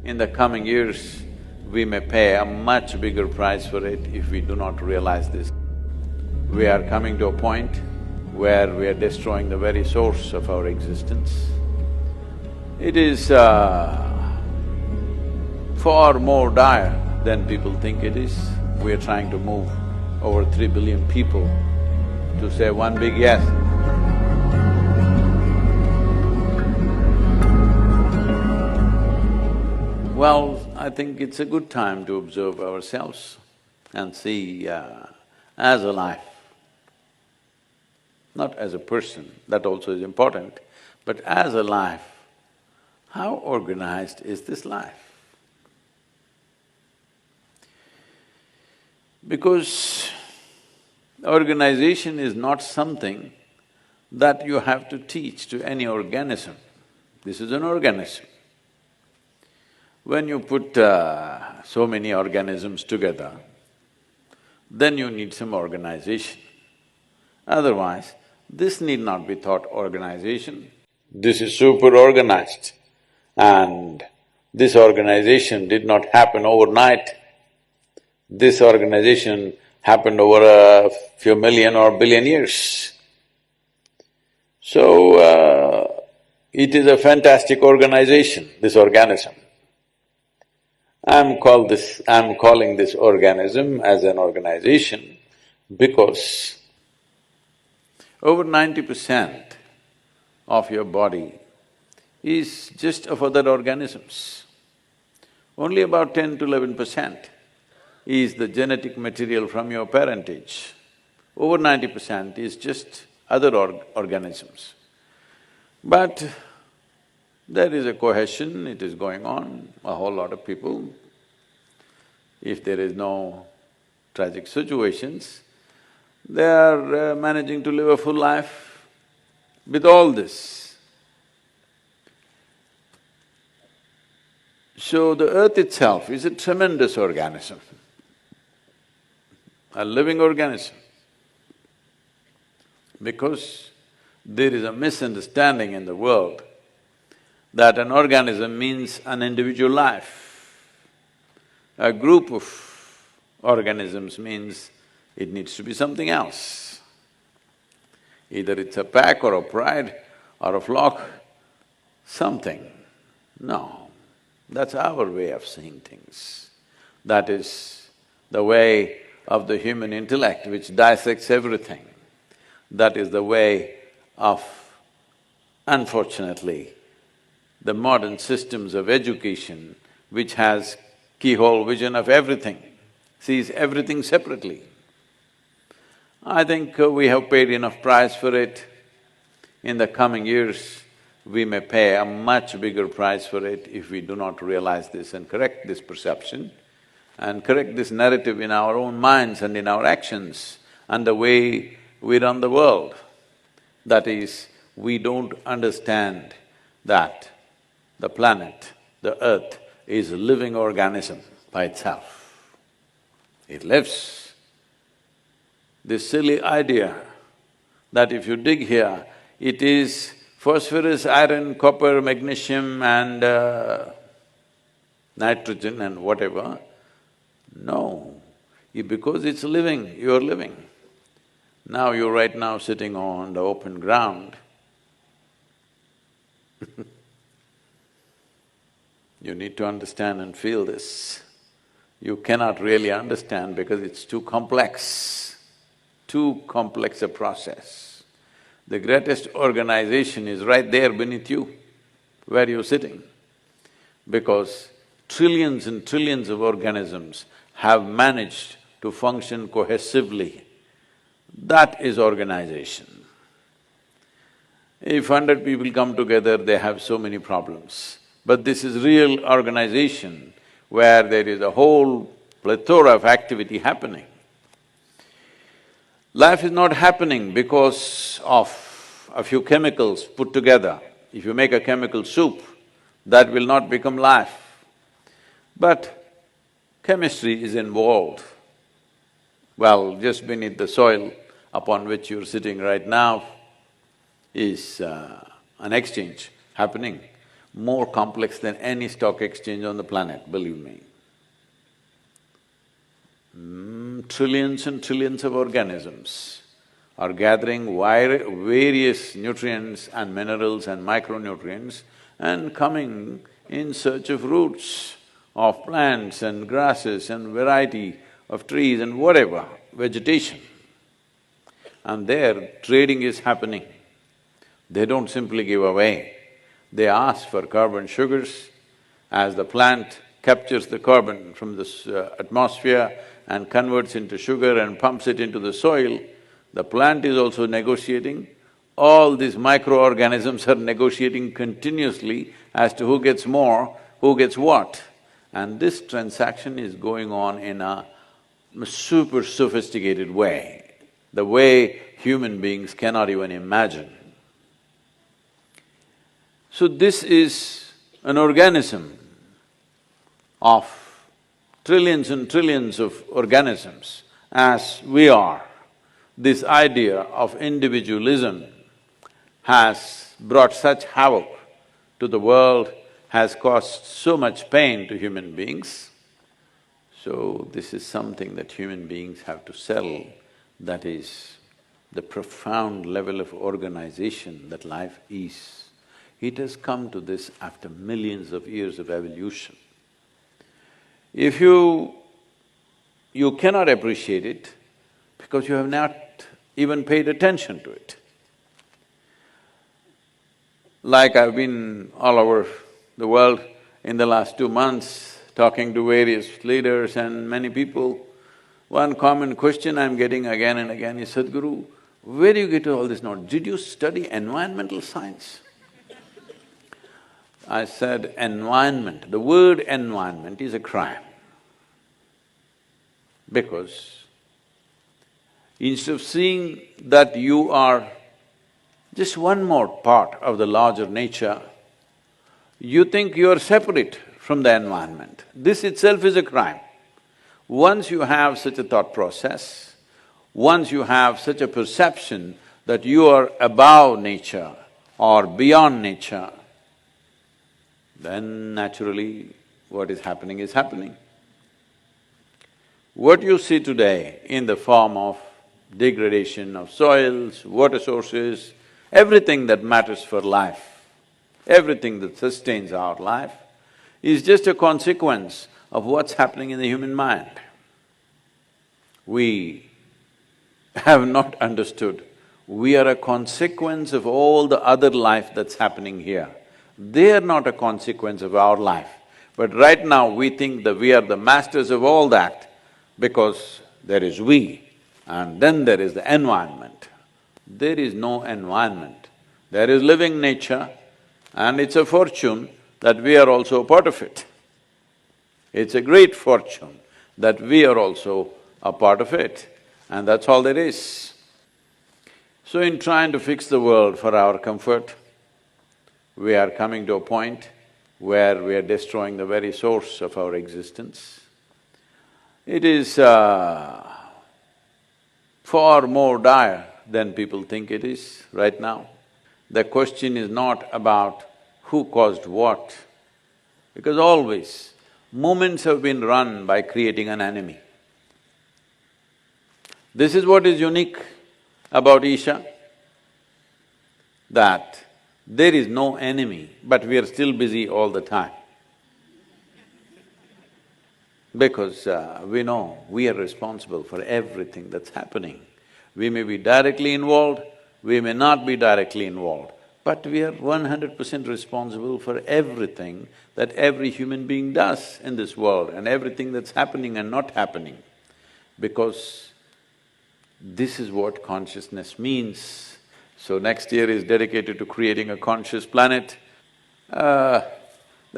In the coming years, we may pay a much bigger price for it if we do not realize this. We are coming to a point where we are destroying the very source of our existence. It is far more dire than people think it is. We are trying to move over 3 billion people to say one big yes. Well, I think it's a good time to observe ourselves and see as a life, not as a person, that also is important, but as a life, how organized is this life? Because organization is not something that you have to teach to any organism. This is an organism. When you put so many organisms together, then you need some organization. Otherwise, this need not be thought organization. This is super organized, and this organization did not happen overnight. This organization happened over a few million or billion years. So, it is a fantastic organization, this organism. I'm calling this organism as an organization because over 90% of your body is just of other organisms. Only about 10 to 11% is the genetic material from your parentage. Over 90% is just other organisms. But there is a cohesion, it is going on, a whole lot of people. If there is no tragic situations, they are managing to live a full life with all this. So the earth itself is a tremendous organism, a living organism. Because there is a misunderstanding in the world that an organism means an individual life. A group of organisms means it needs to be something else. Either it's a pack or a pride or a flock, something. No, that's our way of seeing things. That is the way of the human intellect which dissects everything. That is the way of, unfortunately, the modern systems of education which has keyhole vision of everything, sees everything separately. I think we have paid enough price for it. In the coming years, we may pay a much bigger price for it if we do not realize this and correct this perception and correct this narrative in our own minds and in our actions and the way we run the world. That is, we don't understand that the planet, the earth, is a living organism by itself. It lives. This silly idea that if you dig here, it is phosphorus, iron, copper, magnesium and nitrogen and whatever. No, because it's living, you're living. Now you're right now sitting on the open ground. You need to understand and feel this. You cannot really understand because it's too complex a process. The greatest organization is right there beneath you, where you're sitting, because trillions and trillions of organisms have managed to function cohesively. That is organization. If 100 people come together, they have so many problems. But this is real organization where there is a whole plethora of activity happening. Life is not happening because of a few chemicals put together. If you make a chemical soup, that will not become life. But chemistry is involved. Well, just beneath the soil upon which you're sitting right now is an exchange happening. more complex than any stock exchange on the planet, believe me. Trillions and trillions of organisms are gathering various nutrients and minerals and micronutrients and coming in search of roots of plants and grasses and variety of trees and whatever, vegetation. And there trading is happening. They don't simply give away, they ask for carbon sugars. As the plant captures the carbon from the atmosphere and converts into sugar and pumps it into the soil, the plant is also negotiating. All these microorganisms are negotiating continuously as to who gets more, who gets what. And this transaction is going on in a super sophisticated way, the way human beings cannot even imagine. So this is an organism of trillions and trillions of organisms as we are. This idea of individualism has brought such havoc to the world, has caused so much pain to human beings. So this is something that human beings have to sell, that is the profound level of organization that life is. It has come to this after millions of years of evolution. If you cannot appreciate it because you have not even paid attention to it. Like I've been all over the world in the last 2 months, talking to various leaders and many people, one common question I'm getting again and again is, Sadhguru, where do you get all this knowledge? Did you study environmental science? I said, environment, the word environment is a crime. Because instead of seeing that you are just one more part of the larger nature, you think you are separate from the environment. This itself is a crime. Once you have such a thought process, once you have such a perception that you are above nature or beyond nature, then naturally what is happening is happening. What you see today in the form of degradation of soils, water sources, everything that matters for life, everything that sustains our life, is just a consequence of what's happening in the human mind. We have not understood, we are a consequence of all the other life that's happening here. They are not a consequence of our life. But right now we think that we are the masters of all that because there is we and then there is the environment. There is no environment. There is living nature and it's a fortune that we are also a part of it. It's a great fortune that we are also a part of it, and that's all there is. So in trying to fix the world for our comfort, we are coming to a point where we are destroying the very source of our existence. It is far more dire than people think it is right now. The question is not about who caused what, because always movements have been run by creating an enemy. This is what is unique about Isha, that there is no enemy, but we are still busy all the time. Because we know we are responsible for everything that's happening. We may be directly involved, we may not be directly involved, but we are 100% responsible for everything that every human being does in this world and everything that's happening and not happening. Because this is what consciousness means. So next year is dedicated to creating a conscious planet. The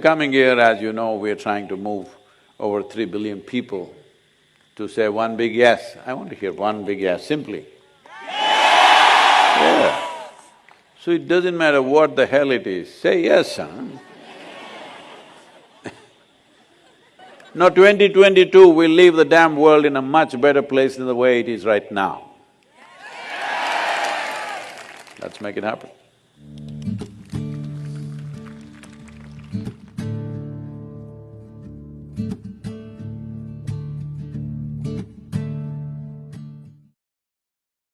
coming year, as you know, we are trying to move over 3 billion people to say one big yes. I want to hear one big yes, simply. Yeah. So it doesn't matter what the hell it is, say yes, huh? Now 2022, we'll leave the damn world in a much better place than the way it is right now. Let's make it happen.